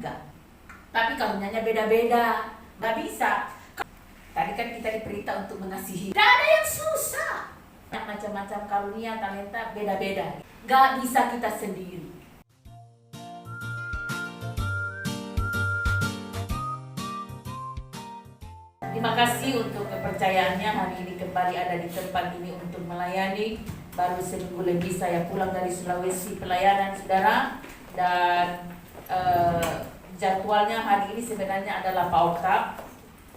tiga, tapi karunianya beda-beda. Gak bisa. Tadi kan kita diperintah untuk mengasihi. Gak ada yang susah. Macam-macam karunia, talenta beda-beda. Gak bisa kita sendiri. Terima kasih untuk kepercayaannya. Hari ini kembali ada di tempat ini untuk melayani. Baru seminggu lebih saya pulang dari Sulawesi pelayanan, saudara. Dan jadwalnya hari ini sebenarnya adalah Pak Oktav.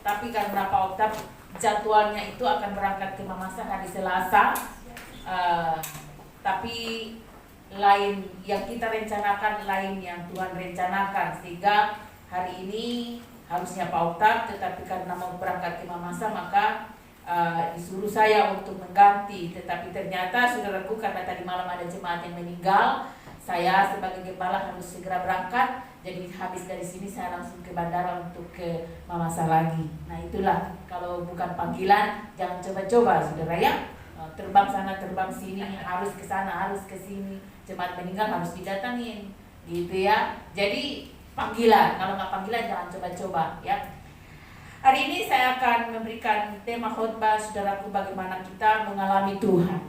Tapi karena Pak Oktav jadwalnya itu akan berangkat ke Mamasa hari Selasa. Tapi lain yang kita rencanakan, lain yang Tuhan rencanakan. Sehingga hari ini harusnya Pak Oktav, tetapi karena mau berangkat ke Mamasa maka disuruh saya untuk mengganti. Tetapi ternyata saudaraku, karena tadi malam ada jemaat yang meninggal, saya sebagai gembala harus segera berangkat. Jadi habis dari sini saya langsung ke bandara untuk ke Mamasa lagi. Nah itulah, kalau bukan panggilan jangan coba-coba saudara ya. Terbang sana terbang sini, harus ke sana harus ke sini, jemaat meninggal harus didatangin gitu ya. Jadi panggilan, kalau nggak panggilan jangan coba-coba ya. Hari ini saya akan memberikan tema khotbah saudaraku, bagaimana kita mengalami Tuhan.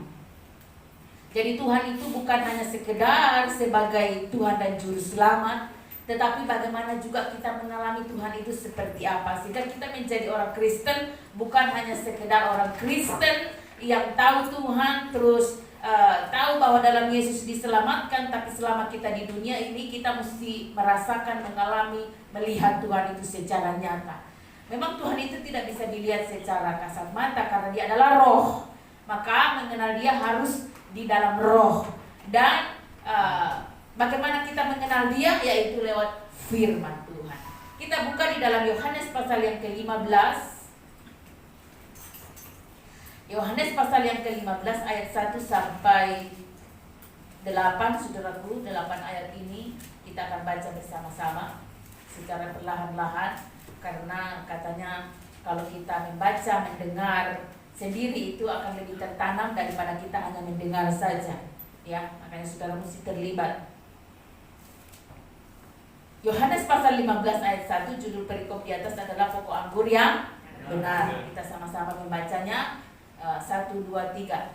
Jadi Tuhan itu bukan hanya sekedar sebagai Tuhan dan Juru Selamat, tetapi bagaimana juga kita mengalami Tuhan itu seperti apa. Sehingga kita menjadi orang Kristen bukan hanya sekedar orang Kristen yang tahu Tuhan, terus tahu bahwa dalam Yesus diselamatkan, tapi selama kita di dunia ini kita mesti merasakan, mengalami, melihat Tuhan itu secara nyata. Memang Tuhan itu tidak bisa dilihat secara kasat mata karena dia adalah roh. Maka mengenal dia harus di dalam roh. Dan bagaimana kita mengenal dia? Yaitu lewat firman Tuhan. Kita buka di dalam Yohanes pasal yang ke-15. Yohanes pasal yang ke-15 ayat 1 sampai 8, saudaraku. 8 ayat ini kita akan baca bersama-sama secara perlahan-lahan, karena katanya kalau kita membaca, mendengar sendiri itu akan lebih tertanam daripada kita hanya mendengar saja ya. Makanya saudara mesti terlibat. Yohanes pasal 15 ayat 1, judul perikop di atas adalah pokok anggur yang benar. Kita sama-sama membacanya. 1, 2, 3.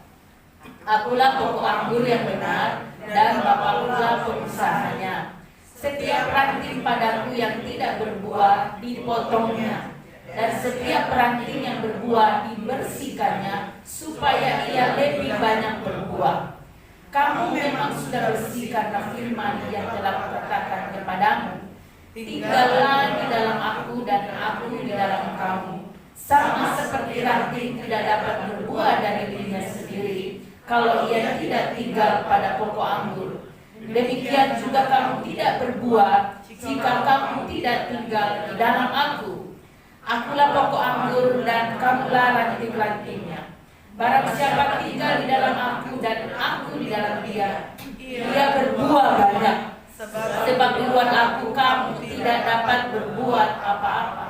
Akulah pokok anggur yang benar, dan Bapa-Kulah pengusahanya. Setiap ranting padaku yang tidak berbuah dipotongnya, dan setiap ranting yang berbuah dibersihkannya, supaya ia lebih banyak berbuah. Kamu memang sudah bersih karena firman yang telah kukatakan kepadamu. Tinggallah di dalam aku dan aku di dalam kamu. Sama seperti ranting tidak dapat berbuah dari dirinya sendiri kalau ia tidak tinggal pada pokok anggur. Demikian juga kamu tidak berbuah jika kamu tidak tinggal di dalam aku. Akulah pokok anggur dan kamulah ranting-rantingnya. Barang siapa tinggal di dalam aku dan aku di dalam dia, ia berbuah banyak. Sebab di luar aku kamu tidak dapat berbuat apa-apa.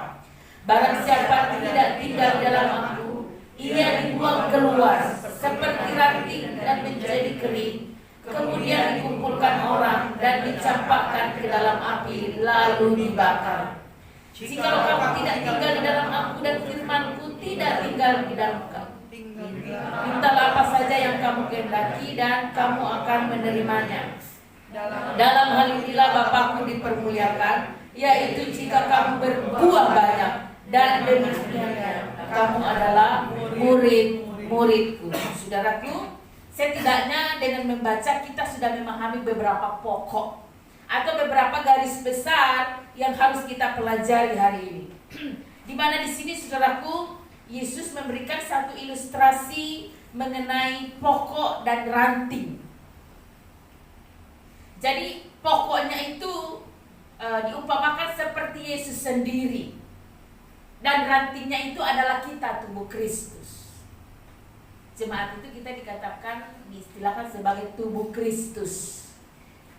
Barang siapa tidak tinggal dalam aku, ia dibuang keluar seperti ranting dan menjadi kering, kemudian dikumpulkan orang dan dicampakkan ke dalam api lalu dibakar. Jika kamu tidak tinggal di dalam aku dan firmanku tidak tinggal di dalam kamu, mintalah apa saja yang kamu kehendaki dan kamu akan menerimanya. Dalam hal inilah Bapakku dipermuliakan, yaitu jika kamu berbuah banyak, dan demikiannya kamu adalah murid-muridku. Saudaraku, setidaknya dengan membaca kita sudah memahami beberapa pokok atau beberapa garis besar yang harus kita pelajari hari ini. Di mana di sini saudaraku, Yesus memberikan satu ilustrasi mengenai pokok dan ranting. Jadi pokoknya itu diumpamakan seperti Yesus sendiri. Dan rantingnya itu adalah kita, tubuh Kristus. Jemaat itu kita dikatakan, diistilahkan sebagai tubuh Kristus.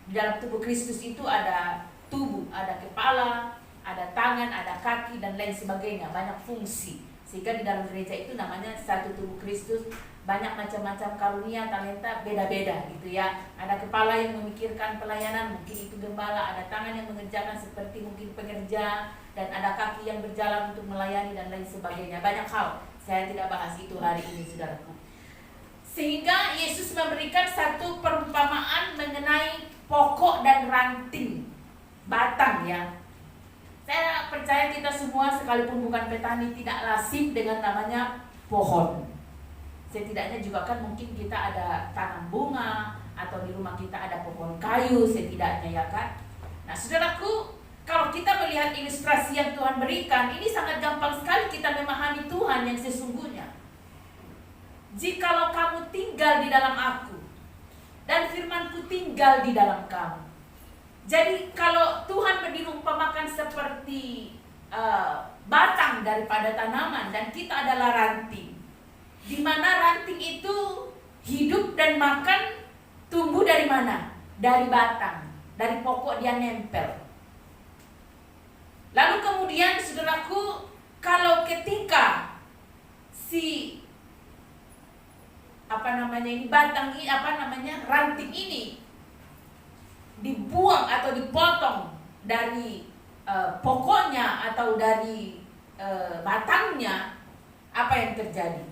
Di dalam tubuh Kristus itu ada tubuh, ada kepala, ada tangan, ada kaki, dan lain sebagainya. Banyak fungsi. Sehingga di dalam gereja itu namanya satu tubuh Kristus, banyak macam-macam karunia, talenta, beda-beda gitu ya. Ada kepala yang memikirkan pelayanan, mungkin itu gembala. Ada tangan yang mengerjakan seperti mungkin pengerja, dan ada kaki yang berjalan untuk melayani dan lain sebagainya. Banyak hal, saya tidak bahas itu hari ini, saudaraku. Sehingga Yesus memberikan satu perumpamaan mengenai pokok dan ranting, batang ya. Saya percaya kita semua sekalipun bukan petani tidak lazim dengan namanya pohon. Setidaknya juga kan mungkin kita ada tanam bunga, atau di rumah kita ada pohon kayu setidaknya ya kan. Nah saudaraku, kalau kita melihat ilustrasi yang Tuhan berikan, ini sangat gampang sekali kita memahami Tuhan yang sesungguhnya. Jikalau kamu tinggal di dalam aku, dan firman-Ku tinggal di dalam kamu. Jadi kalau Tuhan diumpamakan seperti batang daripada tanaman, dan kita adalah ranting, di mana ranting itu hidup dan makan, tumbuh dari mana? Dari batang, dari pokok dia nempel. Lalu kemudian saudaraku, kalau ketika si ranting ini dibuang atau dipotong dari pokoknya atau dari batangnya, apa yang terjadi?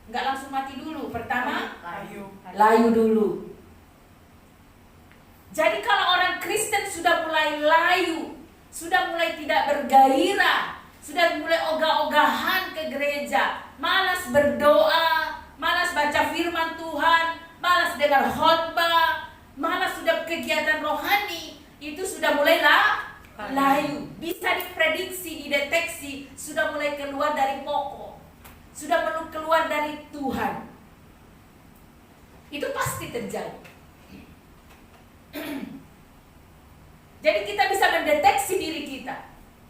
Nggak langsung mati dulu. Pertama, layu dulu. Jadi kalau orang Kristen sudah mulai layu, sudah mulai tidak bergairah, sudah mulai ogah-ogahan ke gereja, malas berdoa, malas baca firman Tuhan, malas dengar khotbah, malas sudah kegiatan rohani, itu sudah mulai layu. Bisa diprediksi, dideteksi, sudah mulai keluar dari pokok, sudah perlu keluar dari Tuhan. Itu pasti terjadi. Jadi kita bisa mendeteksi diri kita.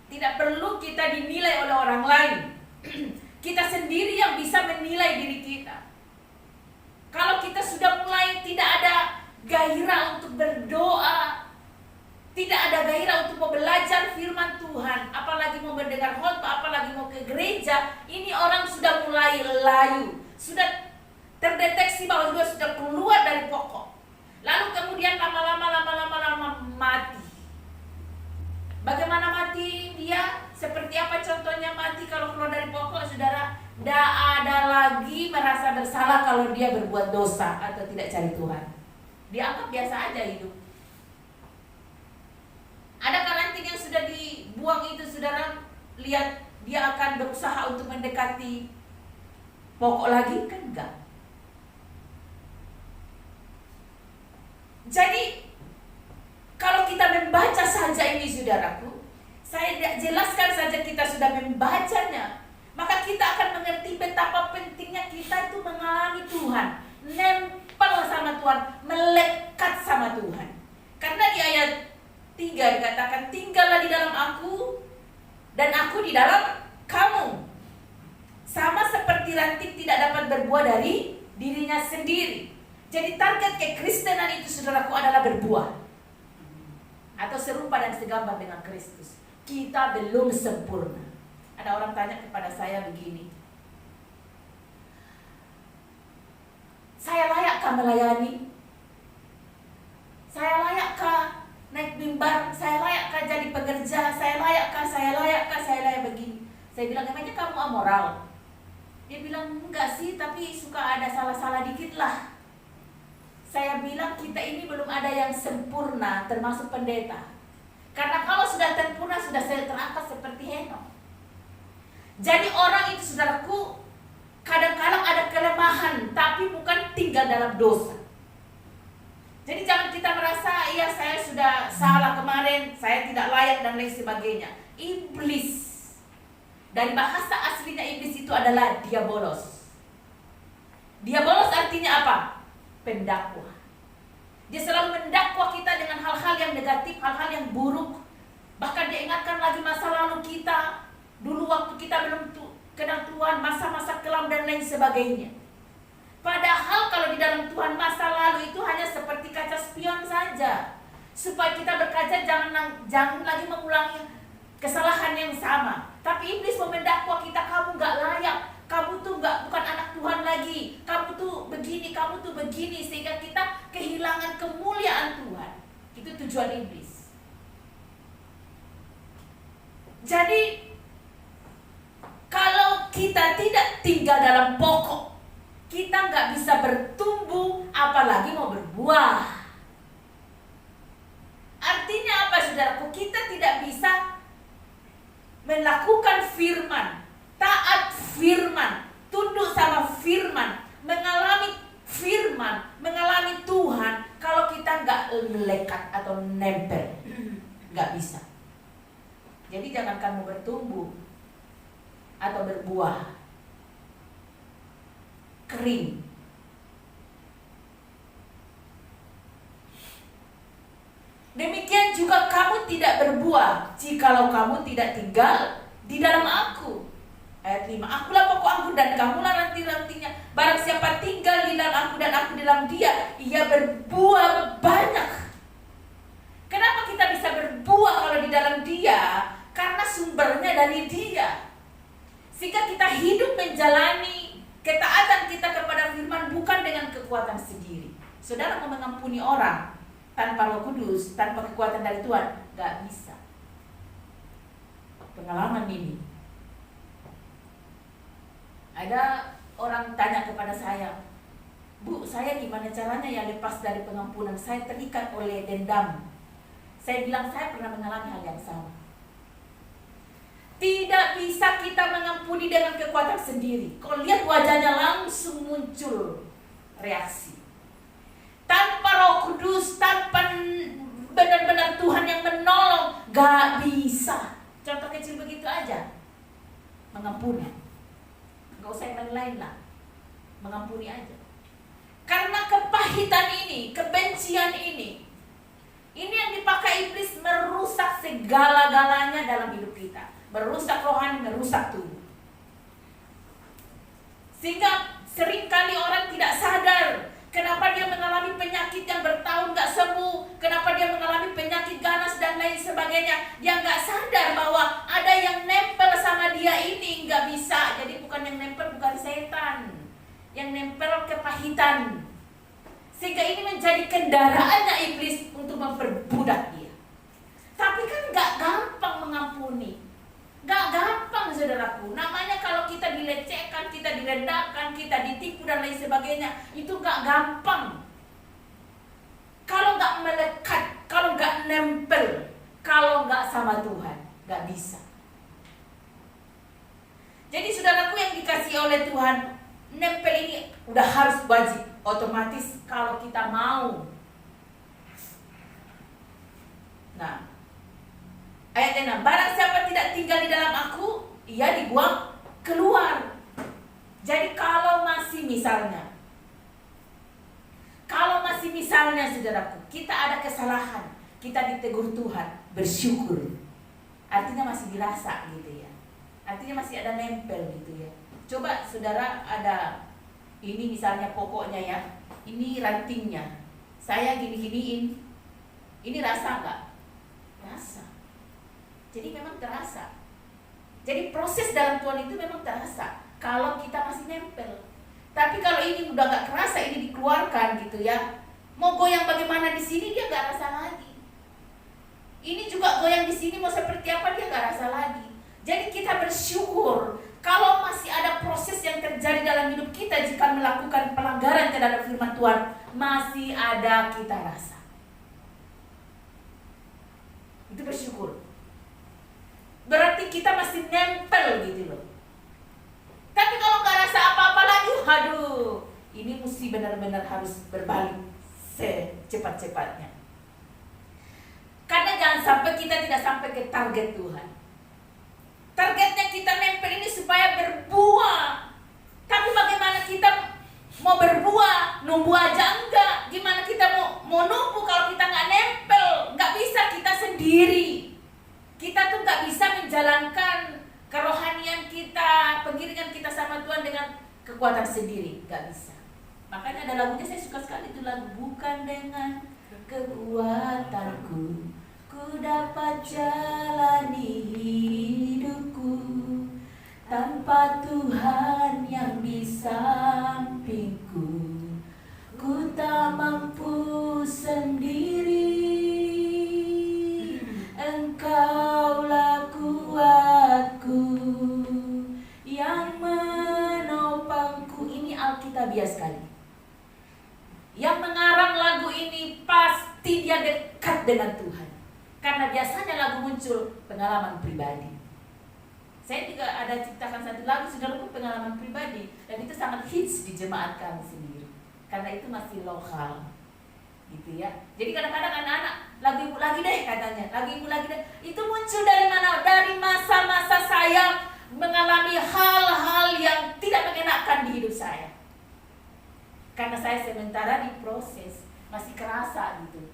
Tidak perlu kita dinilai oleh orang lain. Kita sendiri yang bisa menilai diri kita. Kalau kita sudah mulai tidak ada gairah untuk berdoa, tidak ada gairah untuk mau belajar firman Tuhan, apalagi mau mendengar khotbah, apalagi mau ke gereja, ini orang sudah mulai layu, sudah terdeteksi bahwa dia sudah keluar dari pokok. Lalu kemudian lama-lama mati. Bagaimana mati dia? Seperti apa contohnya mati kalau keluar dari pokok, saudara? Tidak ada lagi merasa bersalah kalau dia berbuat dosa atau tidak cari Tuhan. Dianggap biasa aja hidup. Ada ranting yang sudah dibuang itu, saudara, lihat dia akan berusaha untuk mendekati pokok lagi? Kan enggak. Jadi kalau kita membaca saja ini, saudaraku, saya jelaskan saja kita sudah membacanya, maka kita akan mengerti betapa pentingnya kita itu mengalami Tuhan, nempel sama Tuhan, melekat sama Tuhan. Karena di ayat 3 dikatakan, tinggallah di dalam aku dan aku di dalam kamu. Sama seperti ranting tidak dapat berbuah dari dirinya sendiri. Jadi target kekristenan itu, saudaraku, adalah berbuah atau serupa dan segambar dengan Kristus. Kita belum sempurna. Ada orang tanya kepada saya begini, saya layakkah melayani? Saya layakkah naik mimbar? Saya layakkah jadi pekerja? Saya layak begini? Saya bilang, emangnya kamu amoral? Dia bilang, enggak sih, tapi suka ada salah-salah dikit lah. Saya bilang, kita ini belum ada yang sempurna, termasuk pendeta. Karena kalau sudah sempurna, sudah terangkat seperti Henokh. Jadi orang itu, saudaraku, kadang-kadang ada kelemahan, tapi bukan tinggal dalam dosa. Jadi jangan kita merasa, iya saya sudah salah kemarin, saya tidak layak dan lain sebagainya. Iblis, dari bahasa aslinya iblis itu adalah diabolos. Diabolos artinya apa? Pendakwa. Dia selalu mendakwa kita dengan hal-hal yang negatif, hal-hal yang buruk. Bahkan dia ingatkan lagi masa lalu kita, dulu waktu kita belum kenal Tuhan, masa-masa kelam dan lain sebagainya. Padahal kalau di dalam Tuhan, masa lalu itu hanya seperti kaca spion saja, supaya kita berkaca jangan lagi mengulangi kesalahan yang sama. Tapi iblis mau mendakwa kita, kamu gak layak, kamu tuh bukan anak Tuhan lagi, kamu tuh begini, kamu tuh begini, sehingga kita kehilangan kemuliaan Tuhan. Itu tujuan iblis. Jadi kalau kita tidak tinggal dalam pokok, kita nggak bisa bertumbuh, apalagi mau berbuah. Artinya apa, saudaraku? Kita tidak bisa melakukan firman, taat firman, tunduk sama firman, mengalami firman, mengalami Tuhan, kalau kita nggak melekat atau nempel, nggak bisa. Jadi jangan kamu bertumbuh atau berbuah kering. Demikian juga kamu tidak berbuah jikalau kamu tidak tinggal di dalam aku. Ayat 5, akulah pokok anggur dan kamulah ranting-rantingnya. Barang siapa tinggal di dalam aku dan aku di dalam dia, ia berbuah banyak. Kenapa kita bisa berbuah kalau di dalam dia? Karena sumbernya dari dia. Sehingga kita hidup menjalani ketaatan kita kepada firman bukan dengan kekuatan sendiri. Saudara mau mengampuni orang tanpa Roh Kudus, tanpa kekuatan dari Tuhan, gak bisa. Pengalaman ini. Ada orang tanya kepada saya, Bu, saya gimana caranya ya lepas dari pengampunan? Saya terikat oleh dendam. Saya bilang, saya pernah mengalami hal yang sama. Tidak bisa kita mengampuni dengan kekuatan sendiri. Kalau lihat wajahnya langsung muncul reaksi. Tanpa Roh Kudus, tanpa benar-benar Tuhan yang menolong, gak bisa. Contoh kecil begitu aja, mengampuni. Gak usah yang lain lah, mengampuni aja. Karena kepahitan ini, kebencian ini yang dipakai iblis merusak segala-galanya dalam hidup kita. Merusak rohani, merusak tubuh. Sehingga seringkali orang tidak sadar kenapa dia mengalami penyakit yang bertahun gak sembuh, kenapa dia mengalami penyakit ganas dan lain sebagainya. Dia gak sadar bahwa ada yang nempel sama dia ini, gak bisa. Jadi bukan yang nempel, bukan setan, yang nempel kepahitan. Sehingga ini menjadi kendaraannya iblis untuk memperbudak dia. Tapi kan gak gampang mengampuni, gak gampang, saudaraku. Namanya kalau kita dilecehkan, kita direndahkan, kita ditipu dan lain sebagainya, itu gak gampang. Kalau gak melekat, kalau gak nempel, kalau gak sama Tuhan, gak bisa. Jadi saudaraku yang dikasihi oleh Tuhan, nempel ini udah harus wajib, otomatis kalau kita mau. Nah, ayat 6, barang siapa tidak tinggal di dalam aku, ia dibuang keluar. Jadi kalau masih misalnya, saudaraku, kita ada kesalahan, kita ditegur Tuhan, bersyukur. Artinya masih dirasa gitu ya. Artinya masih ada nempel gitu ya. Coba saudara ada ini misalnya pokoknya ya, ini rantingnya, saya gini-giniin, ini rasa nggak? Rasa. Jadi memang terasa. Jadi proses dalam Tuhan itu memang terasa kalau kita masih nempel. Tapi kalau ini udah nggak kerasa, ini dikeluarkan gitu ya, mau goyang bagaimana di sini dia nggak rasa lagi. Ini juga goyang di sini mau seperti apa dia nggak rasa lagi. Jadi kita bersyukur kalau masih ada proses yang terjadi dalam hidup kita jika melakukan pelanggaran terhadap firman Tuhan, masih ada kita rasa. Itu bersyukur. Berarti kita masih nempel gitu loh. Tapi kalau nggak rasa apa-apa lagi, aduh, ini mesti benar-benar harus berbalik secepat-cepatnya. Karena jangan sampai kita tidak sampai ke target Tuhan. Targetnya kita nempel ini supaya berbuah. Tapi bagaimana kita mau berbuah, numbuh aja enggak? Gimana kita mau numbuh kalau kita nggak nempel? Nggak bisa kita sendiri. Kita tuh nggak bisa menjalankan kerohanian kita, pengiringan kita sama Tuhan dengan kekuatan sendiri, nggak bisa. Makanya ada lagunya saya suka sekali itu lagu, bukan dengan kekuatanku ku dapat jalani Tanpa Tuhan yang di sampingku, ku tak mampu sendiri. Engkaulah kuatku yang menopangku. Ini alkitabiah sekali. Yang mengarang lagu ini pasti dia dekat dengan Tuhan, karena biasanya lagu muncul pengalaman pribadi. Saya juga ada ciptakan satu lagu, saudaraku, pengalaman pribadi, dan itu sangat hits di jemaat kami sendiri, karena itu masih lokal, gitu ya. Jadi kadang-kadang anak-anak, lagu ibu lagi deh katanya, lagu ibu lagi deh. Itu muncul dari mana? Dari masa-masa saya mengalami hal-hal yang tidak mengenakan di hidup saya, karena saya sementara diproses, masih kerasa gitu.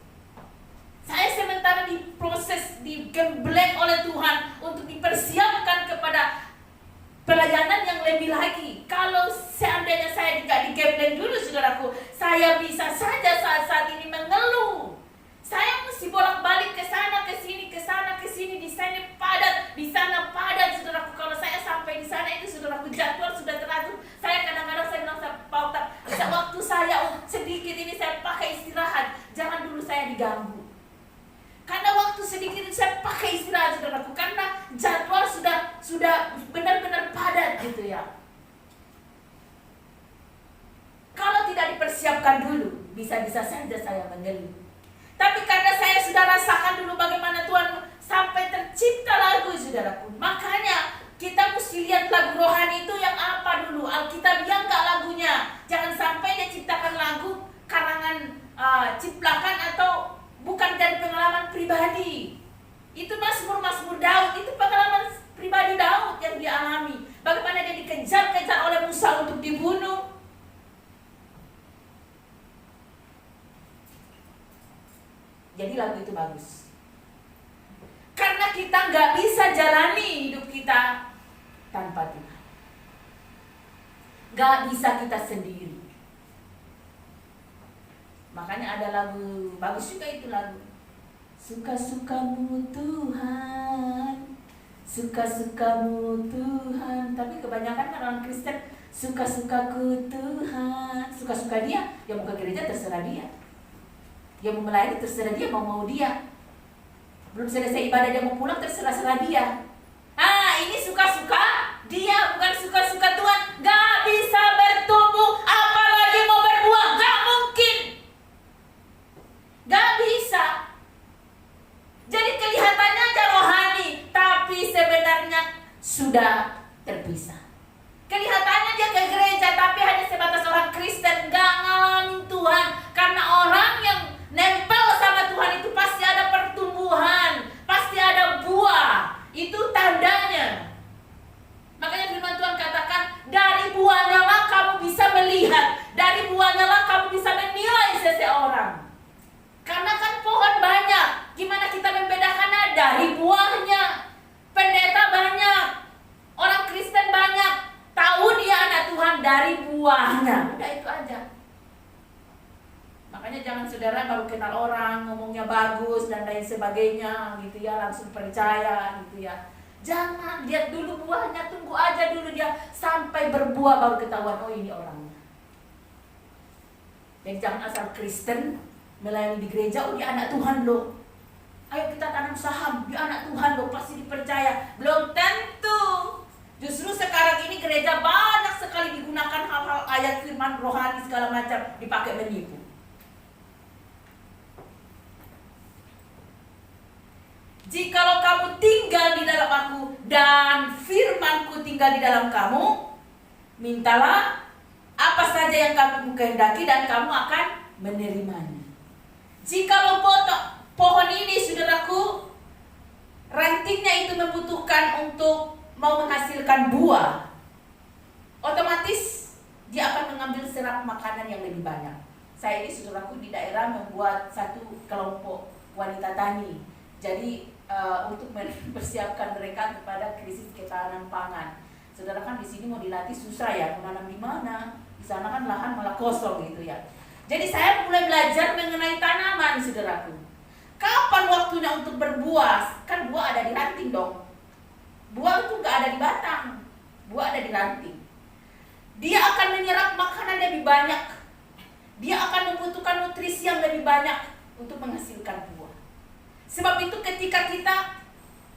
Saya sementara diproses, digembleng oleh Tuhan untuk dipersiapkan kepada pelayanan yang lebih lagi. Kalau seandainya saya tidak digembleng dulu, saudaraku, saya bisa saja saat ini mengeluh. Saya mesti bolak-balik ke sana, ke sini, ke sana, ke sini, di sana padat, di sana padat, saudaraku. Kalau saya sampai di sana itu, saudaraku, jadwal sudah teratur. Saya kadang-kadang saya bilang, Pak Okta, waktu saya sedikit ini saya pakai istirahat, jangan dulu saya diganggu. Karena waktu sedikit itu saya pakai istirahat, saudaraku, karena jadwal sudah benar-benar padat gitu ya. Kalau tidak dipersiapkan dulu, bisa-bisa saja saya mengeluh. Tapi karena saya sudah rasakan dulu bagaimana Tuhan sampai tercipta lagu, saudaraku. Makanya kita mesti lihat lagu rohani itu yang apa dulu, alkitabiah enggak lagunya. Jangan sampai dia ciptakan lagu karangan ciplakan atau bukan dari pengalaman pribadi. Itu Mazmur Daud, itu pengalaman pribadi Daud yang dia alami. Bagaimana dia dikejar-kejar oleh Musa untuk dibunuh. Jadi lagu itu bagus, karena kita nggak bisa jalani hidup kita tanpa Tuhan. Nggak bisa kita sendiri. Makanya ada lagu bagus juga, itu lagu Suka-sukamu Tuhan, suka-sukamu Tuhan. Tapi kebanyakan orang Kristen suka-sukaku Tuhan, suka-suka dia. Yang mau ke gereja terserah dia, yang mau melayani terserah dia, mau dia. Belum selesai ibadah dia mau pulang, terserah dia. Ini suka-suka dia, bukan suka-suka Tuhan. Gak bisa bertumbuh, apalagi mau berbuah, gak mungkin. Gak bisa. Jadi kelihatannya aja rohani, tapi sebenarnya sudah terpisah. Kelihatannya dia ke gereja, tapi hanya sebatas orang Kristen, gak ngalamin Tuhan. Karena orang yang nempel sama Tuhan itu pasti ada pertumbuhan, pasti ada buah. Itu tandanya. Makanya firman Tuhan katakan, dari buahnya lah kamu bisa melihat, dari buahnya lah kamu bisa menilai seseorang. Karena kan pohon banyak, gimana kita membedakannya? Dari buahnya. Pendeta banyak, orang Kristen banyak, tahu dia anak Tuhan dari buahnya. Udah itu aja. Makanya jangan saudara baru kenal orang, ngomongnya bagus dan lain sebagainya gitu ya, langsung percaya gitu ya. Jangan, lihat dulu buahnya, tunggu aja dulu dia sampai berbuah baru ketahuan, oh ini orangnya. Jadi jangan asal Kristen melayani di gereja, oh dia anak Tuhan loh, ayo kita tanam saham, dia anak Tuhan loh, pasti dipercaya. Belum tentu. Justru sekarang ini gereja banyak sekali digunakan hal-hal ayat firman rohani segala macam dipakai menipu. Jikalau kamu tinggal di dalam aku dan firmanku tinggal di dalam kamu, mintalah apa saja yang kamu kehendaki dan kamu akan menerimanya. Jikalau pohon ini, saudaraku, rantingnya itu membutuhkan untuk mau menghasilkan buah, otomatis dia akan mengambil serap makanan yang lebih banyak. Saya ini, saudaraku, di daerah membuat satu kelompok wanita tani. Jadi untuk mempersiapkan mereka kepada krisis ketahanan pangan. Saudara kan di sini mau dilatih susah ya, menanam di mana? Di sana kan lahan malah kosong gitu ya. Jadi saya mulai belajar mengenai tanaman, saudaraku. Kapan waktunya untuk berbuah? Kan buah ada di ranting dong. Buah itu nggak ada di batang. buah ada di ranting. Dia akan menyerap makanan lebih banyak. Dia akan membutuhkan nutrisi yang lebih banyak untuk menghasilkan buah. Sebab itu ketika kita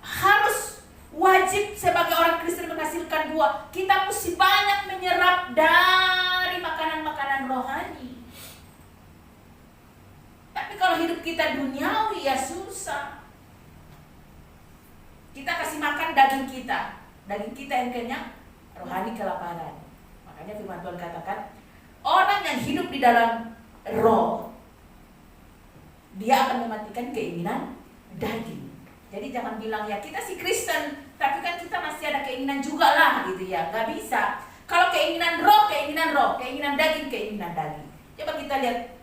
harus wajib sebagai orang Kristen menghasilkan buah, kita mesti banyak menyerap dari makanan-makanan rohani. Tapi kalau hidup kita duniawi ya susah. Kita kasih makan daging kita yang kenyang, rohani kelaparan. Makanya firman Tuhan katakan, orang yang hidup di dalam roh, dia akan mematikan keinginan daging. Jadi jangan bilang ya kita sih Kristen, tapi kan kita masih ada keinginan juga lah gitu ya. Gak bisa. Kalau keinginan roh, keinginan daging. Coba kita lihat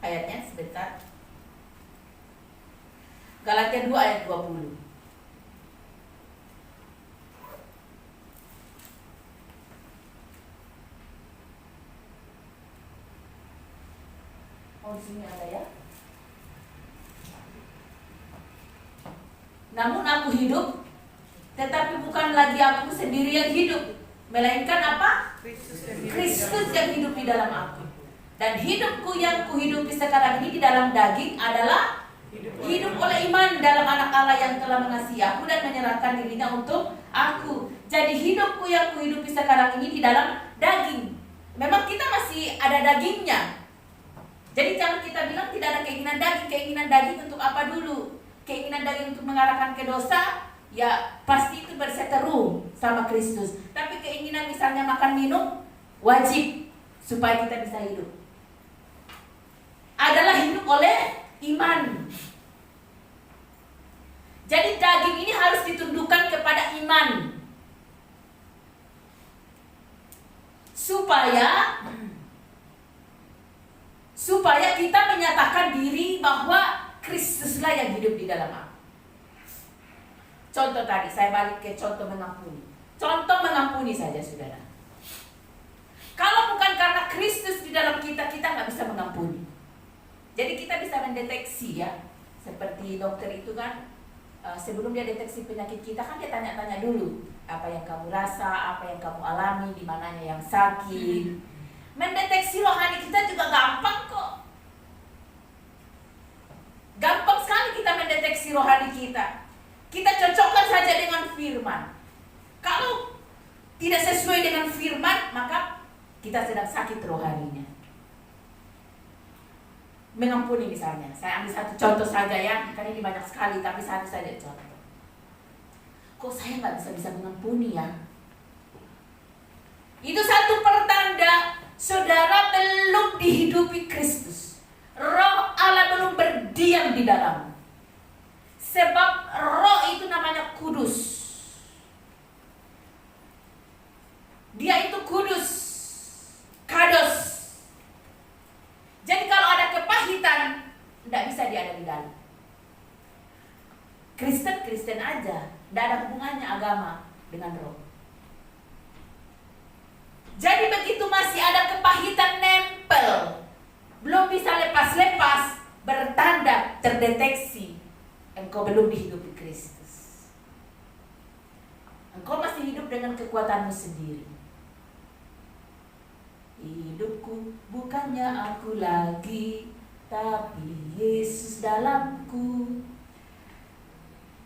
ayatnya sebentar. Galatia 2 ayat 20. Oh, di sini ada ya. Namun aku hidup, tetapi bukan lagi aku sendiri yang hidup, melainkan apa? Kristus yang hidup di dalam aku. Dan hidupku yang kuhidupi sekarang ini di dalam daging adalah hidup oleh iman dalam anak Allah yang telah mengasihi aku dan menyerahkan dirinya untuk aku. Jadi hidupku yang kuhidupi sekarang ini di dalam daging. Memang kita masih ada dagingnya. Jadi jangan kita bilang tidak ada keinginan daging. Keinginan daging untuk apa dulu? Keinginan daging untuk mengarahkan ke dosa, ya pasti itu berseteru sama Kristus. Tapi keinginan misalnya makan minum, wajib supaya kita bisa hidup. Adalah hidup oleh iman. Jadi daging ini harus ditundukkan kepada iman. Supaya kita menyatakan diri bahwa Kristuslah yang hidup di dalam aku. Contoh tadi, saya balik ke contoh mengampuni. Contoh mengampuni saja, saudara. Kalau bukan karena Kristus di dalam kita, kita nggak bisa mengampuni. Jadi kita bisa mendeteksi ya. Seperti dokter itu kan, sebelum dia deteksi penyakit kita kan dia tanya-tanya dulu. Apa yang kamu rasa, apa yang kamu alami, di mananya yang sakit. Mendeteksi rohani kita juga gampang kok. Gampang sekali kita mendeteksi rohani kita. Kita cocokkan saja dengan firman. Kalau tidak sesuai dengan firman, maka kita sedang sakit rohaninya. Mengampuni misalnya. Saya ambil satu contoh saja ya. Karena ini banyak sekali, tapi satu saja contoh. Kok saya nggak bisa mengampuni ya? Itu satu pertanda saudara belum dihidupi Kristus. Roh Allah belum berdiam di dalam. Sebab roh itu namanya kudus. Dia itu kudus, kados. Jadi kalau ada kepahitan, tidak bisa dia ada di dalam. Kristen aja, tidak ada hubungannya agama dengan roh. Jadi begitu masih ada kepahitan nempel, belum bisa lepas-lepas, bertanda terdeteksi engkau belum dihidupi Kristus. Engkau masih hidup dengan kekuatanmu sendiri. Hidupku bukannya aku lagi, tapi Yesus dalamku.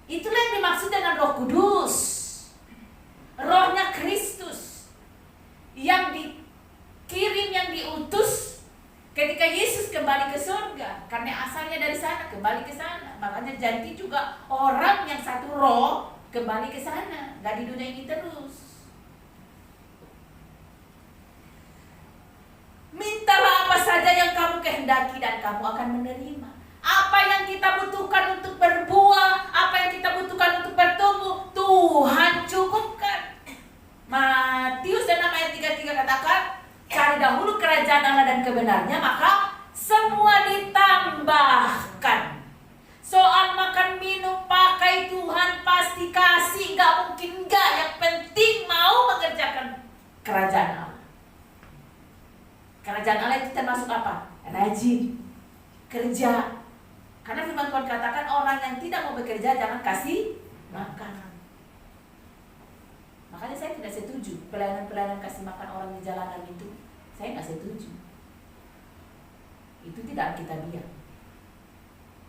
Itulah yang dimaksud dengan Roh Kudus. Rohnya Kristus yang dikirim, yang diutus ketika Yesus kembali ke surga. Karena asalnya dari sana, kembali ke sana. Makanya jadi juga orang yang satu roh kembali ke sana, gak di dunia ini terus. Mintalah apa saja yang kamu kehendaki dan kamu akan menerima. Apa yang kita butuhkan untuk berbuah, apa yang kita butuhkan untuk bertumbuh, Tuhan cukupkan. Matius 6 ayat 33 katakan, cari dahulu kerajaan Allah dan kebenarnya, maka semua ditambahkan. Soal makan minum, pakai, Tuhan pasti kasih, gak mungkin enggak. Yang penting mau mengerjakan kerajaan Allah. Kerajaan Allah itu termasuk apa? Rajin, kerja. Karena firman Tuhan katakan orang yang tidak mau bekerja jangan kasih makan. Makanya saya tidak setuju pelayanan-pelayanan kasih makan orang di jalanan itu. Saya nggak setuju. Itu tidak Alkitabiah.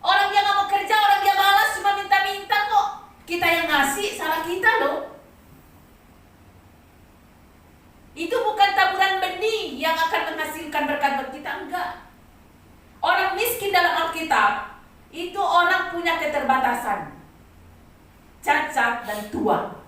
Orang dia nggak mau kerja, orang dia malas, cuma minta-minta kok. Kita yang ngasih, salah kita loh. Itu bukan taburan benih yang akan menghasilkan berkat buat kita, enggak. Orang miskin dalam Alkitab itu orang punya keterbatasan, cacat dan tua.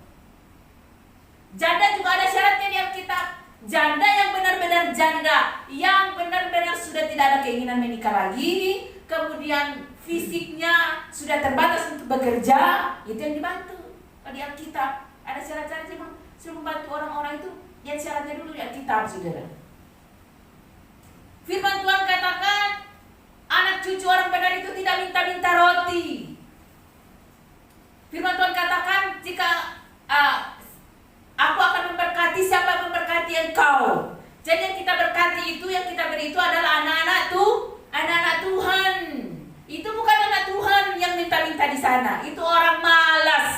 Janda juga ada syaratnya di Alkitab. Janda yang benar-benar janda, yang benar-benar sudah tidak ada keinginan menikah lagi, kemudian fisiknya sudah terbatas untuk bekerja, itu yang dibantu. Kalau di Alkitab ada syarat-syarat memang suruh membantu orang-orang itu. Lihat syaratnya dulu di Alkitab, saudara. Firman Tuhan katakan, anak cucu orang benar itu tidak minta-minta roti. Firman Tuhan katakan, jika aku akan memberkati siapa yang memberkati engkau. Jadi yang kita berkati itu, yang kita beri itu adalah anak-anak Tuhan. Itu bukan anak Tuhan yang minta-minta di sana. Itu orang malas.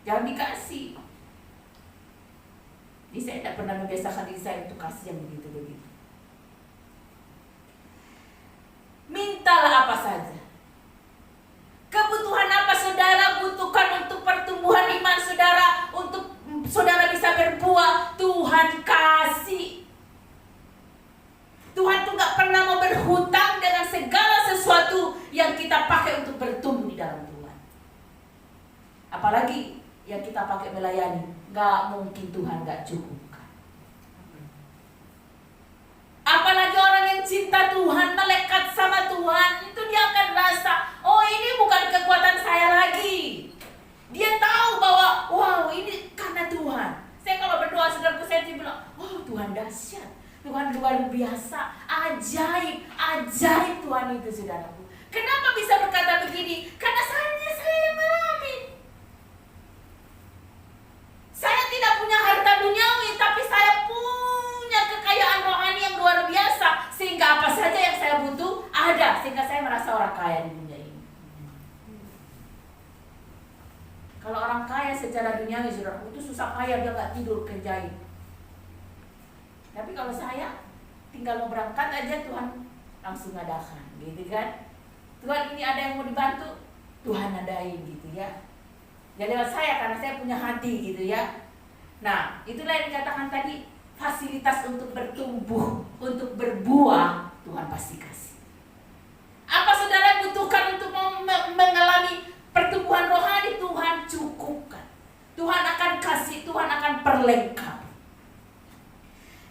Jangan dikasih. Jadi saya tidak pernah membiasakan diri saya untuk kasih yang begitu-begitu. Mintalah apa saja. Kebutuhan apa saudara butuhkan untuk pertumbuhan iman saudara, untuk saudara bisa berbuah, Tuhan kasih. Tuhan tuh gak pernah mau berhutang dengan segala sesuatu yang kita pakai untuk bertumbuh di dalam Tuhan. Apalagi yang kita pakai melayani, gak mungkin Tuhan gak cukupkan. Apalagi orang yang cinta Tuhan, melekat sama Tuhan, itu dia akan rasa, oh ini bukan kekuatan saya lagi. Dia tahu bahwa, wow ini karena Tuhan. Saya kalau berdoa saudaraku, saya bilang, oh Tuhan dahsyat, Tuhan luar biasa, ajaib Tuhan itu saudaraku. Kenapa bisa berkata begini? Karena saya yang mengalami. Saya tidak punya harta duniawi, tapi saya punya kekayaan rohani yang luar biasa. Sehingga apa saja yang saya butuh ada. Sehingga saya merasa orang kaya di dunia ini. Kalau orang kaya secara duniawi, saudara, itu susah kaya, dia gak tidur kerjain. Tapi kalau saya tinggal mau berangkat aja, Tuhan langsung adakan, gitu kan. Tuhan ini ada yang mau dibantu, Tuhan adain gitu ya. Jadi lewat saya, karena saya punya hati gitu ya. Nah, itulah yang dikatakan tadi, fasilitas untuk bertumbuh, untuk berbuah, Tuhan pasti kasih. Apa saudara butuhkan untuk mengalami pertumbuhan rohani, Tuhan cukupkan. Tuhan akan kasih, Tuhan akan perlengkapi.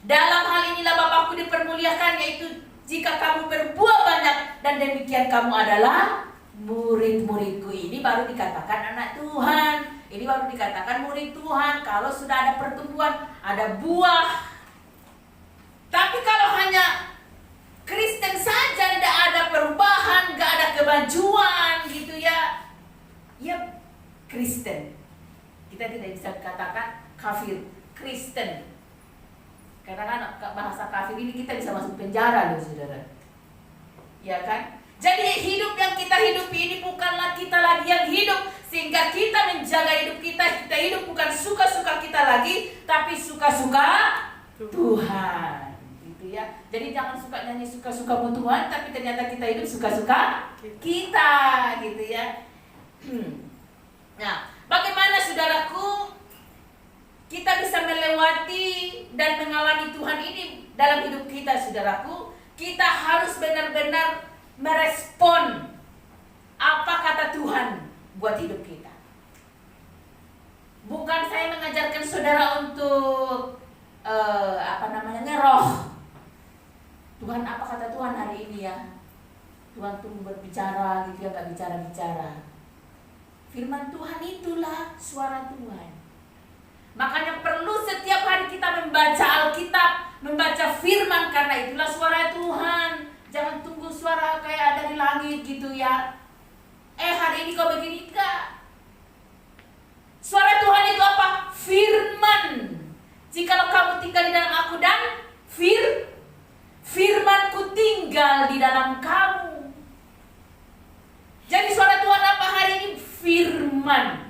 Dalam hal inilah Bapakku dipermuliakan, yaitu jika kamu berbuah banyak, dan demikian kamu adalah murid-muridku. Ini baru dikatakan anak Tuhan. Ini baru dikatakan murid Tuhan. Kalau sudah ada pertumbuhan, ada buah. Tapi kalau hanya Kristen saja, tidak ada perubahan, tidak ada kemajuan gitu ya, ya Kristen. Kita tidak bisa katakan kafir, Kristen. Karena kan bahasa kafir ini kita bisa masuk penjara loh saudara. Ya kan? Jadi hidup yang kita hidupi ini bukanlah kita lagi yang hidup, sehingga kita menjaga hidup kita hidup bukan suka-suka kita lagi, tapi suka-suka Tuhan. Gitu ya. Jadi jangan suka nyanyi suka-suka Tuhan, tapi ternyata kita hidup suka-suka kita, gitu ya. Nah, bagaimana saudaraku kita bisa melewati dan mengalami Tuhan ini dalam hidup kita, saudaraku? Kita harus benar-benar merespon apa kata Tuhan buat hidup kita. Bukan saya mengajarkan saudara untuk ngeroh. Tuhan, apa kata Tuhan hari ini ya? Tuhan tuh berbicara gitu ya, gak bicara-bicara. Firman Tuhan itulah suara Tuhan. Makanya perlu setiap hari kita membaca Alkitab, membaca firman, karena itulah suara Tuhan. Jangan tunggu suara kayak dari langit gitu ya. Hari ini kau begini, enggak. Suara Tuhan itu apa? Firman. Jikalau kamu tinggal di dalam aku dan firmanku tinggal di dalam kamu. Jadi suara Tuhan apa hari ini? Firman.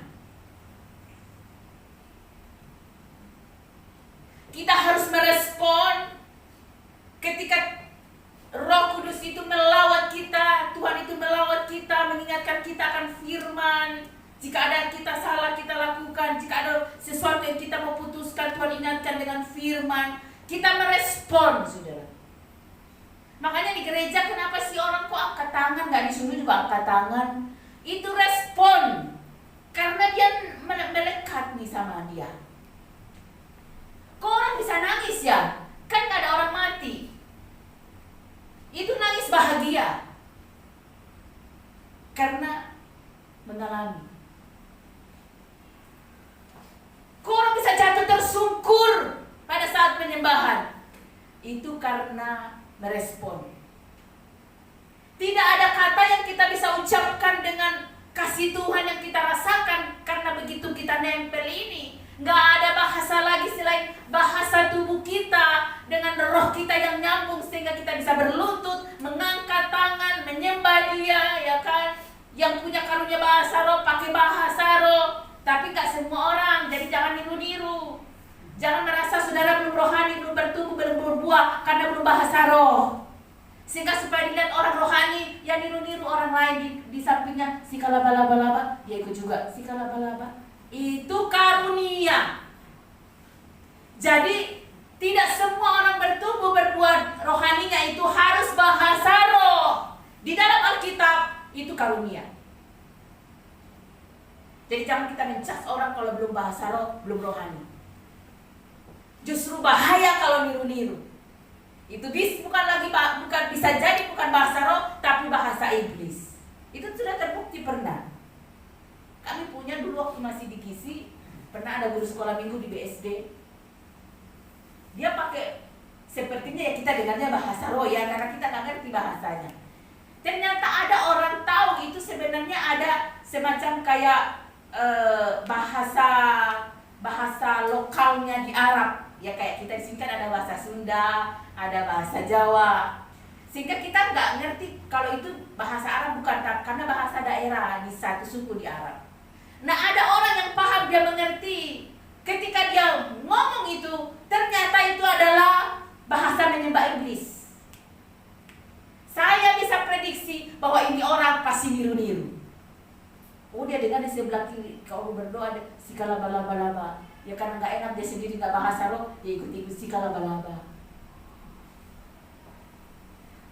mengingatkan kita akan firman. Jika ada kita salah, kita lakukan. Jika ada sesuatu yang kita mau putuskan, Tuhan ingatkan dengan firman. Kita merespon, saudara. Makanya di gereja kenapa sih orang kok angkat tangan, nggak disuruh juga angkat tangan? Itu respon. Karena dia melekat nih sama dia. Kok orang bisa nangis ya? Kan nggak ada orang mati. Itu nangis bahagia. Karena mengalami. Kok orang bisa jatuh tersungkur pada saat penyembahan? Itu karena merespon. Tidak ada kata yang kita bisa ucapkan dengan kasih Tuhan yang kita rasakan. Karena begitu kita nempel ini, nggak ada bahasa lagi selain bahasa tubuh kita dengan roh kita yang nyambung, sehingga kita bisa berlutut, mengangkat tangan, menyembah Dia, ya kan? Yang punya karunia bahasa roh pakai bahasa roh. Tapi gak semua orang, jadi jangan niru-niru. Jangan merasa saudara belum rohani, belum bertumbuh, belum berbuah karena belum bahasa roh. Sehingga supaya dilihat orang rohani yang niru-niru orang lain di sampingnya, si kalaba-laba-laba, dia ikut juga, si kalaba-laba. Itu karunia. Jadi tidak semua orang bertumbuh berbuah rohaninya itu harus bahasa roh. Di dalam Alkitab itu karunia. Jadi jangan kita mencas orang kalau belum bahasa roh, belum rohani. Justru bahaya kalau niru-niru. Itu bukan bisa jadi bukan bahasa roh, tapi bahasa iblis. Itu sudah terbukti pernah. Kami punya dulu waktu masih di Kisi, pernah ada guru sekolah minggu di BSD. Dia pakai sepertinya ya kita dengarnya bahasa roh ya, karena kita nggak ngerti bahasanya. Ternyata ada orang tahu itu sebenarnya ada semacam kayak bahasa lokalnya di Arab. Ya kayak kita di sini kan ada bahasa Sunda, ada bahasa Jawa. Sehingga kita nggak ngerti kalau itu bahasa Arab bukan, karena bahasa daerah di satu suku di Arab. Nah ada orang yang paham, dia mengerti. Ketika dia ngomong itu, ternyata itu adalah bahasa menyembah iblis. Saya bisa prediksi bahwa ini orang pasti niru-niru. Oh dia dengar di sebelah kiri, kalau berdoa si kalaba-laba-laba. Ya karena nggak enak dia sendiri nggak bahasa roh, dia ikut-ikut si kalaba-laba.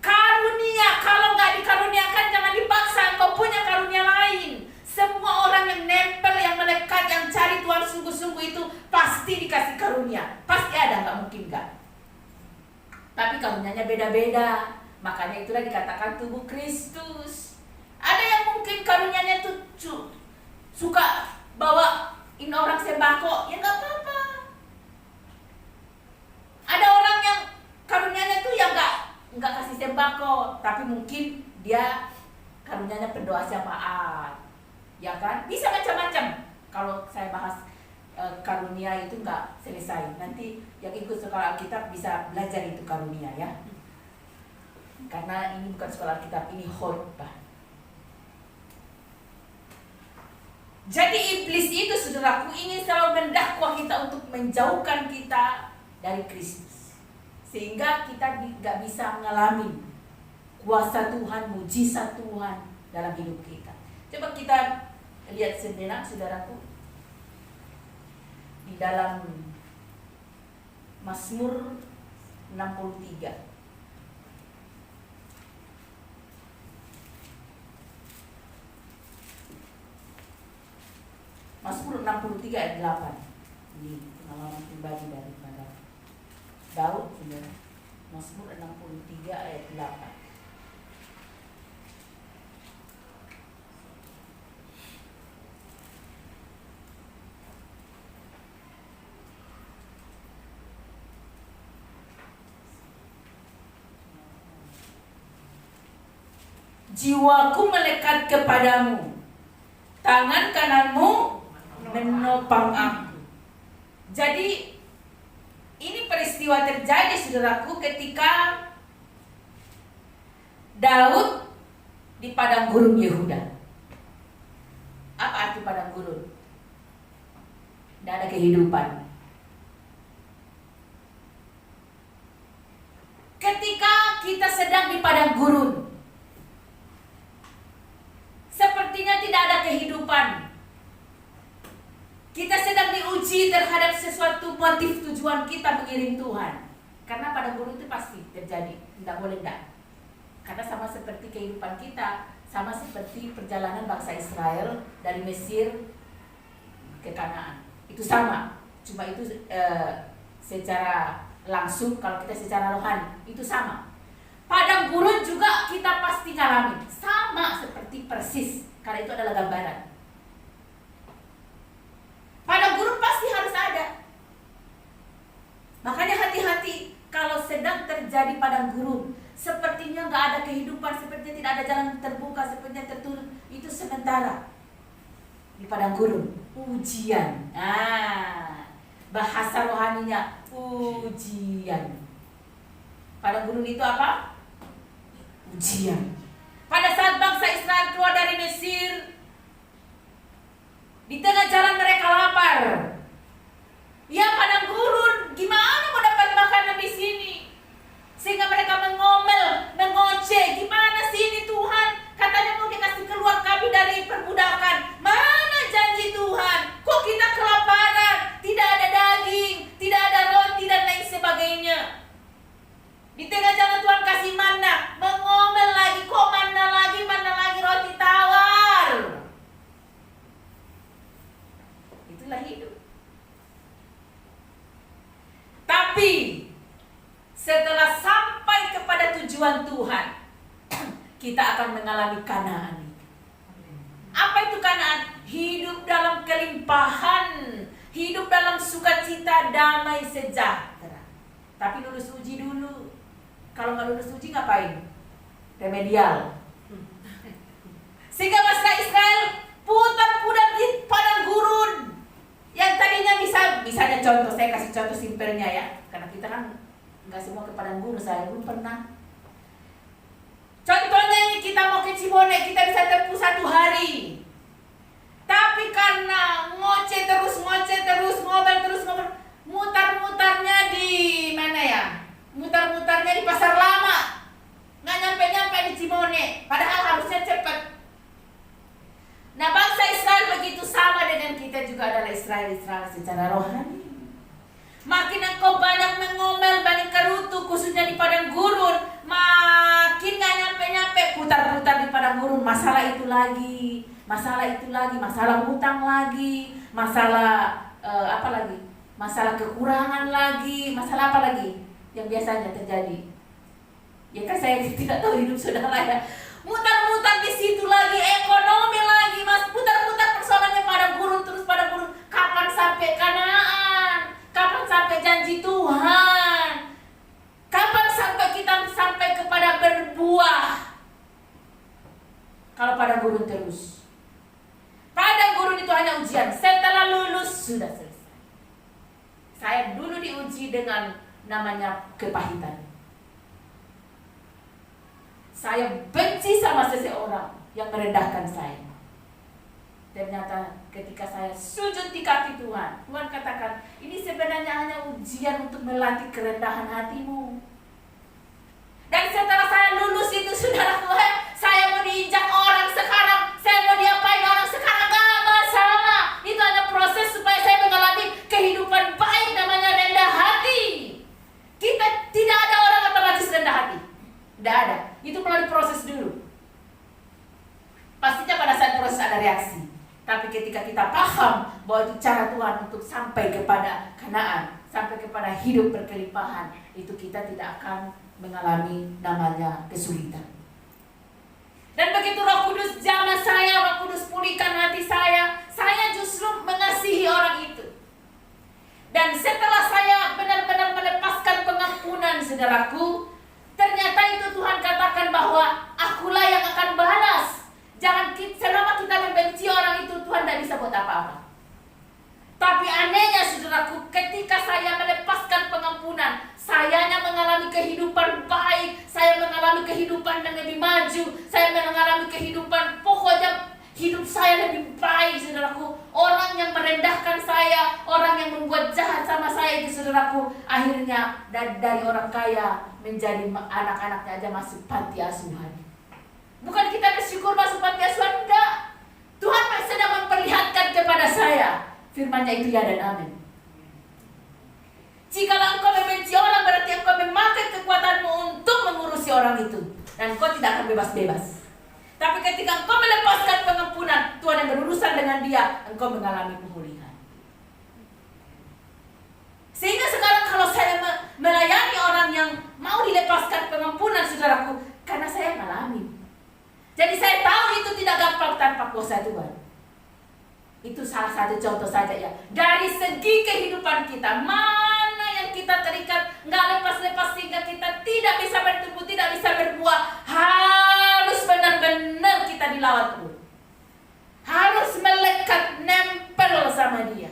Karunia, kalau nggak dikaruniakan jangan dipaksa, engkau punya karunia lain. Semua orang yang nempel, yang melekat, yang cari Tuhan sungguh-sungguh itu pasti dikasih karunia. Pasti ada, nggak mungkin nggak. Tapi karunianya beda-beda. Makanya itulah dikatakan tubuh Kristus. Ada yang mungkin karunianya tuh suka bawain orang sembako, ya nggak apa-apa. Ada orang yang karunianya tuh ya nggak kasih sembako, tapi mungkin dia karunianya pendoa syafaat, ya kan? Bisa macam-macam. Kalau saya bahas karunia itu nggak selesai. Nanti yang ikut sekolah Alkitab bisa belajar itu karunia ya. Karena ini bukan sekolah Alkitab, ini khotbah. Jadi iblis itu saudaraku ingin selalu mendakwa kita untuk menjauhkan kita dari Kristus. Sehingga kita gak bisa mengalami kuasa Tuhan, mujizat Tuhan dalam hidup kita. Coba kita lihat sebenarnya saudaraku. Di dalam Mazmur 63. Mazmur 63 ayat 8. Ini pengalaman pribadi daripada Daud, saudara. Mazmur 63 ayat 8. Jiwaku melekat kepadamu, tangan kananmu menopang aku. Jadi ini peristiwa terjadi saudaraku ketika Daud di padang gurun Yehuda. Apa arti padang gurun? Tidak ada kehidupan. Ketika kita sedang di padang gurun, seperti uji terhadap sesuatu motif tujuan kita mengiring Tuhan. Karena padang gurun itu pasti terjadi, tidak boleh tidak. Karena sama seperti kehidupan kita, sama seperti perjalanan bangsa Israel dari Mesir ke Kanaan. Itu sama, cuma itu secara langsung, kalau kita secara rohani itu sama. Padang gurun juga kita pasti ngalamin, sama seperti persis, karena itu adalah gambaran. Padang gurun pasti harus ada. Makanya hati-hati kalau sedang terjadi padang gurun, sepertinya nggak ada kehidupan, sepertinya tidak ada jalan terbuka, sepertinya tertutup, itu sementara. Di padang gurun, ujian. Bahasa rohaninya ujian. Padang gurun itu apa? Ujian. Pada saat bangsa Israel keluar dari Mesir, di tengah jalan mereka lapar. Ya, padang gurun, gimana mau dapat makanan di sini? Sehingga mereka mengomel, mengoceh, gimana sih ini Tuhan? Katanya mau dikasih keluar kami dari perbudakan. Mana janji Tuhan? Kok kita kelaparan? Tidak ada daging, tidak ada roti dan lain sebagainya. Di tengah jalan Tuhan kasih mana, mengomel lagi, kok mana lagi roti tawar. Itulah hidup. Tapi setelah sampai kepada tujuan Tuhan, kita akan mengalami Kanaan. Apa itu Kanaan? Hidup dalam kelimpahan, hidup dalam sukacita, damai, sejahtera. Tapi lulus uji dulu. Kalau nggak lulus uji ngapain? Remedial. Sehingga bangsa Israel putar-putar di padang gurun. Yang tadinya misalnya contoh, saya kasih contoh simpelnya ya, karena kita kan nggak semua ke padang gurun, saya belum pernah. Contohnya ini kita mau ke Cibone, kita bisa tempuh 1 hari. Tapi karena ngoceh terus, ngomel terus, mutar-mutarnya di mana ya? Mutar-mutarnya di Pasar Lama. Nggak nyampe-nyampe di Cibone, padahal harusnya cepat. Nah, bangsa Israel begitu sama dengan kita juga adalah Israel secara rohani. Makin engkau banyak mengomel, banyak kerutu, khususnya di padang gurun, makin gak nyampe-nyampe, putar-putar di padang gurun. Masalah itu lagi, masalah hutang lagi, masalah apa lagi? Masalah kekurangan lagi, masalah apa lagi yang biasanya terjadi? Ya kan saya tidak tahu hidup saudara ya. Mutar-mutar di situ lagi, ekonomi lagi, mas, putar-putar persoalannya padang gurun terus padang gurun. Kapan sampai Kanaan? Kapan sampai janji Tuhan? Kapan sampai kita sampai kepada berbuah? Kalau padang gurun terus. Padang gurun itu hanya ujian. Setelah lulus sudah selesai. Saya dulu diuji dengan namanya kepahitan. Saya benci sama seseorang yang merendahkan saya. Ternyata ketika saya sujud di kaki Tuhan, Tuhan katakan, ini sebenarnya hanya ujian untuk melatih kerendahan hatimu. Dan setelah saya lulus itu, saudaraku, saya mau diinjak orang sekarang, saya mau diapain orang sekarang, gak masalah. Itu hanya proses supaya saya mengalami kehidupan baik, namanya rendah hati. Kita tidak ada orang otomatis rendah hati. Tidak ada. Itu melalui proses dulu. Pastinya pada saat proses ada reaksi. Tapi ketika kita paham bahwa itu cara Tuhan untuk sampai kepada Kanaan, sampai kepada hidup berkelimpahan, itu kita tidak akan mengalami namanya kesulitan. Dan begitu Roh Kudus jamah saya, Roh Kudus pulihkan hati saya justru mengasihi orang itu. Dan setelah saya benar-benar melepaskan pengampunan, saudaraku, ternyata itu Tuhan katakan bahwa akulah yang akan balas. Jangan selama kita membenci orang itu, Tuhan tidak bisa buat apa-apa. Tapi anehnya saudaraku, ketika saya melepaskan pengampunan, sayanya mengalami kehidupan baik, saya mengalami kehidupan yang lebih maju, saya mengalami kehidupan, pokoknya hidup saya lebih baik, saudaraku. Orang yang merendahkan saya, orang yang membuat jahat sama saya itu, saudaraku, akhirnya dari orang kaya menjadi anak-anaknya aja masuk panti asuhan. Bukan kita bersyukur masuk panti asuhan, enggak. Tuhan sedang memperlihatkan kepada saya, firman-Nya itu ya dan amin. Jikalau engkau membenci orang, berarti engkau memakai kekuatanmu untuk mengurusi orang itu. Dan engkau tidak akan bebas-bebas. Tapi ketika engkau melepaskan pengampunan, Tuhan yang berurusan dengan dia, engkau mengalami pemulihan. Sehingga sekarang kalau saya melayani orang yang mau dilepaskan pengampunan, saudaraku, karena saya mengalami. Jadi saya tahu itu tidak gampang tanpa kuasa Tuhan. Itu salah satu contoh saja ya. Dari segi kehidupan kita, mana yang kita terikat, nggak lepas-lepas sehingga kita tidak bisa bertumbuh, tidak bisa berbuah. Harus benar-benar kita dilawan dulu. Harus melekat, nempel sama dia.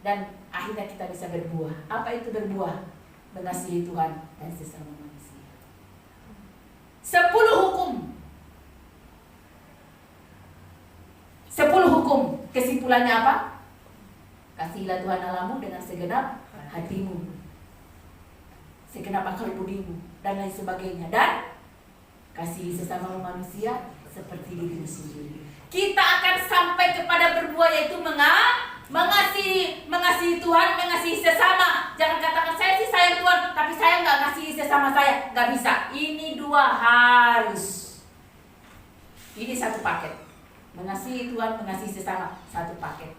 Dan akhirnya kita bisa berbuah. Apa itu berbuah? Mengasihi Tuhan dan sesama manusia. 10 hukum. 10 hukum. Kesimpulannya apa? Kasihilah Tuhan Allahmu dengan segenap hatimu, segenap akal budimu, dan lain sebagainya. Dan kasihi sesama manusia seperti dirimu sendiri. Kita akan sampai kepada berbuah, yaitu mengasihi Tuhan, mengasihi sesama. Jangan katakan saya sih sayang Tuhan, tapi saya nggak ngasihi sesama saya. Nggak bisa. Ini dua harus. Ini satu paket. Mengasihi Tuhan, mengasihi sesama, satu paket.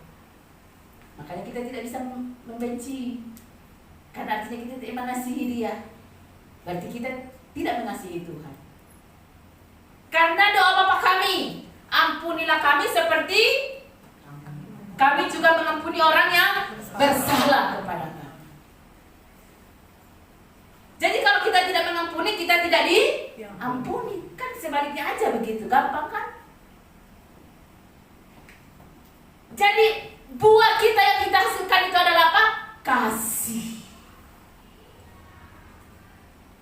Makanya kita tidak bisa membenci, karena artinya kita tidak mengasihi dia. Berarti kita tidak mengasihi Tuhan. Karena doa Bapa kami, ampunilah kami seperti kami juga mengampuni orang yang bersalah kepada kami. Jadi kalau kita tidak mengampuni, kita tidak diampuni. Kan sebaliknya aja begitu, gampang kan? Jadi buah kita yang kita hasilkan itu adalah apa? Kasih.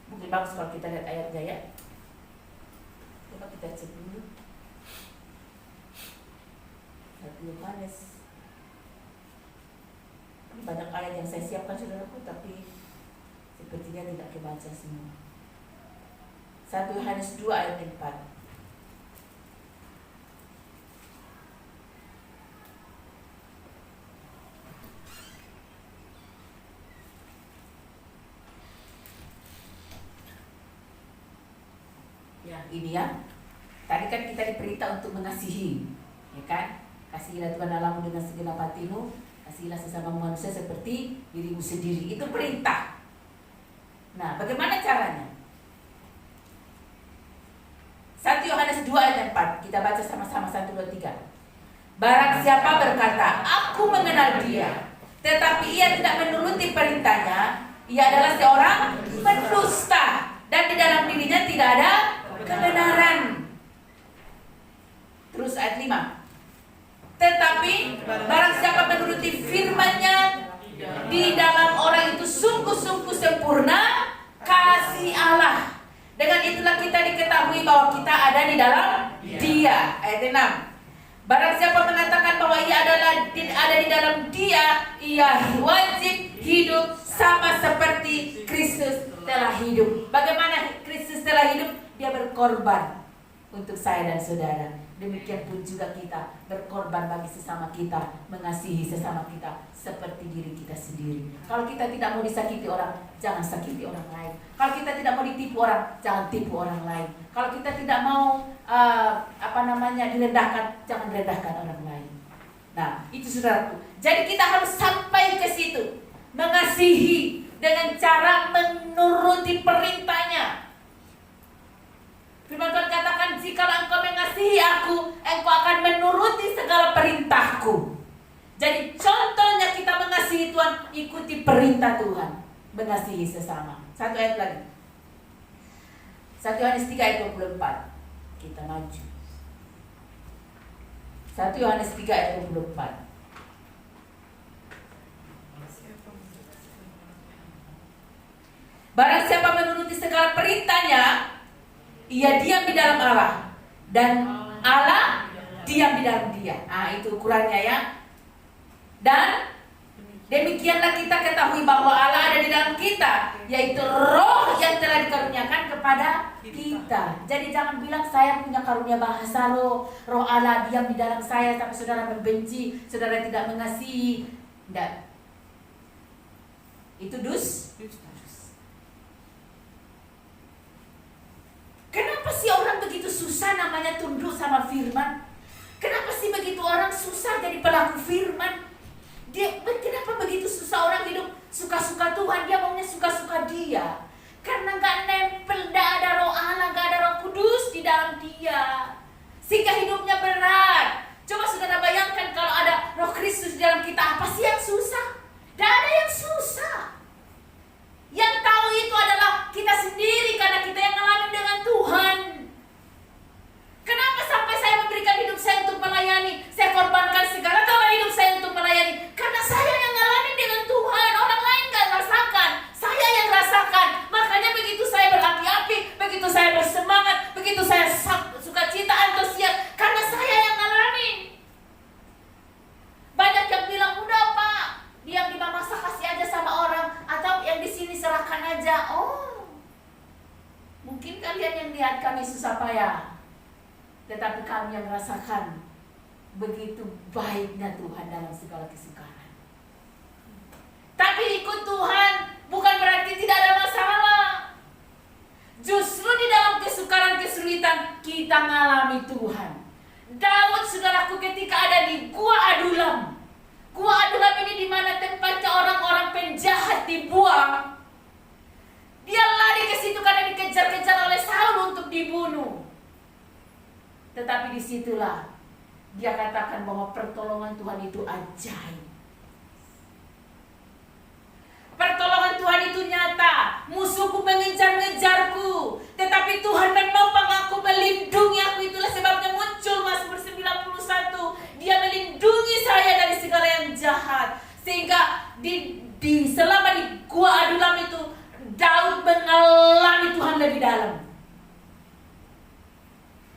Mungkin bagus kalau kita lihat ayatnya ya. Coba kita cek dulu. 1 Yohanes. Ini banyak ayat yang saya siapkan saudaraku, tapi sepertinya tidak kebaca semua. 1 Yohanes 2 ayat 4. Ya, ini ya. Tadi kan kita diperintah untuk mengasihi, ya kan? Kasihilah Tuhan Allahmu dengan segenap hatimu, kasihilah sesama manusia seperti dirimu sendiri. Itu perintah. Nah, bagaimana caranya? 1 Yohanes 2 ayat 4. Kita baca sama-sama 1, 2, 3. Barang siapa berkata, aku mengenal dia, tetapi ia tidak menuruti perintahnya, ia adalah seorang pendusta, dan di dalam dirinya tidak ada kebenaran. Terus ayat 5. Tetapi barang siapa menuruti firman-Nya, di dalam orang itu sungguh-sungguh sempurna kasih Allah. Dengan itulah kita diketahui bahwa kita ada di dalam Dia. Ayat 6. Barang siapa mengatakan bahwa ia ada di dalam Dia, ia wajib hidup sama seperti Kristus telah hidup. Bagaimana Kristus telah hidup? Dia berkorban untuk saya dan saudara. Demikian pun juga kita berkorban bagi sesama kita, mengasihi sesama kita seperti diri kita sendiri. Kalau kita tidak mau disakiti orang, jangan sakiti orang lain. Kalau kita tidak mau ditipu orang, jangan tipu orang lain. Kalau kita tidak mau direndahkan, jangan rendahkan orang lain. Nah, itu saudaraku. Jadi kita harus sampai ke situ, mengasihi dengan cara menuruti perintahnya. Firman Tuhan katakan, jikalau engkau mengasihi aku, engkau akan menuruti segala perintahku. Jadi contohnya kita mengasihi Tuhan, ikuti perintah Tuhan, mengasihi sesama. 1 ayat lagi, 1 Yohanes 3 ayat 24. Kita maju. 1 Yohanes 3 ayat 24. Barang siapa menuruti segala perintahnya, ia diam di dalam Allah, dan Allah diam di dalam dia. Nah, itu ukurannya ya. Dan demikianlah kita ketahui bahwa Allah ada di dalam kita, yaitu roh yang telah dikaruniakan kepada kita. Jadi jangan bilang saya punya karunia bahasa roh Allah diam di dalam saya, tapi saudara membenci, saudara tidak mengasihi. Tidak. Itu Kenapa sih orang begitu susah namanya tunduk sama firman? Kenapa sih begitu orang susah jadi pelaku firman? Kenapa begitu susah orang hidup suka-suka Tuhan? Dia maunya suka-suka dia. Karena gak nempel, gak ada roh Allah, gak ada roh kudus di dalam dia. Sehingga hidupnya berat. Coba saudara bayangkan kalau ada roh Kristus di dalam kita, apa sih yang susah? Gak ada yang susah. Yang tahu itu adalah kita sendiri karena kita yang ngalamin dengan Tuhan. Kenapa sampai saya memberikan hidup saya untuk melayani? Saya korbankan segala galanya hidup saya untuk melayani. Karena saya yang ngalamin dengan Tuhan. Orang lain gak rasakan. Saya yang rasakan. Makanya begitu saya berapi-api, begitu saya bersemangat, begitu saya sukacita, antusias. Karena saya yang ngalamin. Banyak yang bilang, udah Pak, yang di masa kasih aja sama orang, atau yang di sini serahkan aja. Oh, mungkin kalian yang lihat kami susah payah, tetapi kami yang merasakan begitu baiknya Tuhan dalam segala kesukaran. Tapi ikut Tuhan bukan berarti tidak ada masalah. Justru di dalam kesukaran kesulitan kita mengalami Tuhan. Daud, saudaraku, ketika ada di Gua Adulam. Gua Adulam ini di mana tempatnya orang-orang penjahat dibuang. Dia lari ke situ karena dikejar-kejar oleh Saul untuk dibunuh. Tetapi disitulah dia katakan bahwa pertolongan Tuhan itu ajaib. Pertolongan Tuhan itu nyata. Musuhku mengejar-ngejarku, tetapi Tuhan menopang aku, melindungi aku. Itulah sebabnya muncul Mazmur 91. Dia melindungi saya dari segala yang jahat. Sehingga selama di Gua Adulam itu, Daud mengalami Tuhan lebih dalam.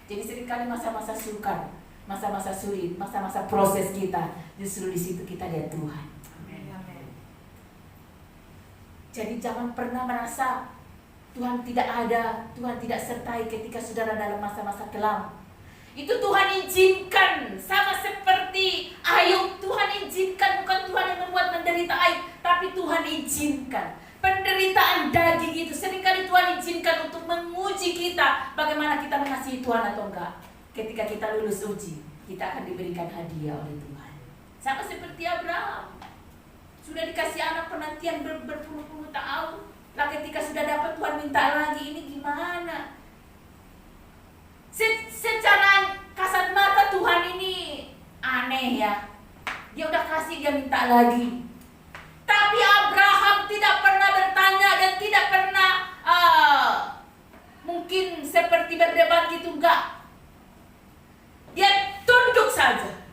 Jadi seringkali masa-masa sukar, masa-masa sulit, masa-masa proses kita, justru di situ kita lihat Tuhan. Jadi jangan pernah merasa Tuhan tidak ada, Tuhan tidak sertai ketika saudara dalam masa-masa kelam. Itu Tuhan izinkan, sama seperti Ayub. Tuhan izinkan, bukan Tuhan yang membuat menderita Ayub, tapi Tuhan izinkan. Penderitaan daging itu seringkali Tuhan izinkan untuk menguji kita bagaimana kita mengasihi Tuhan atau enggak. Ketika kita lulus uji, kita akan diberikan hadiah oleh Tuhan. Sama seperti Abraham. Sudah dikasih anak penantian berpuluh-puluh tahun. Lah ketika sudah dapat, Tuhan minta lagi. Ini gimana? Secara kasat mata Tuhan ini aneh ya. Dia udah kasih, dia minta lagi. Tapi Abraham tidak pernah bertanya dan tidak pernah mungkin seperti berdebat gitu, enggak. Dia tunduk saja.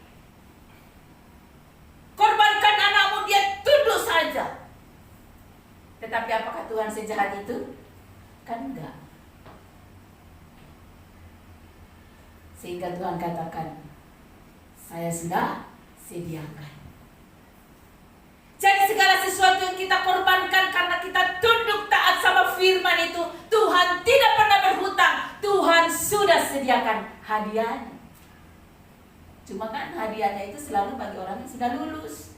Korbankan anakmu, dia tunduk saja. Tetapi apakah Tuhan sejahat itu? Kan enggak. Sehingga Tuhan katakan, saya sudah sediakan. Jadi segala sesuatu yang kita korbankan karena kita tunduk taat sama firman itu, Tuhan tidak pernah berhutang. Tuhan sudah sediakan hadiahnya. Cuma kan hadiahnya itu selalu bagi orang yang sudah lulus.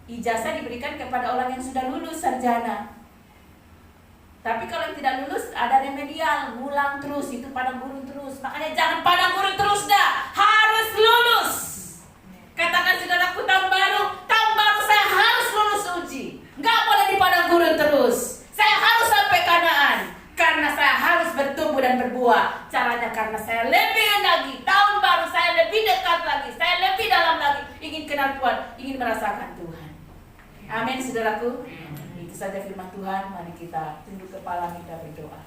Ijazah diberikan kepada orang yang sudah lulus sarjana. Tapi kalau yang tidak lulus ada remedial, ngulang terus, itu padang gurun terus. Makanya jangan padang gurun terus dah, harus lulus. Katakan saudaraku, tahun baru saya harus lulus uji. Nggak boleh di padang gurun terus. Saya harus sampai Kanaan. Karena saya harus bertumbuh dan berbuah. Caranya karena saya lebih lagi. Tahun baru saya lebih dekat lagi. Saya lebih dalam lagi. Ingin kenal Tuhan. Ingin merasakan Tuhan. Amin saudaraku. Itu saja firman Tuhan. Mari kita tunduk kepala, kita berdoa.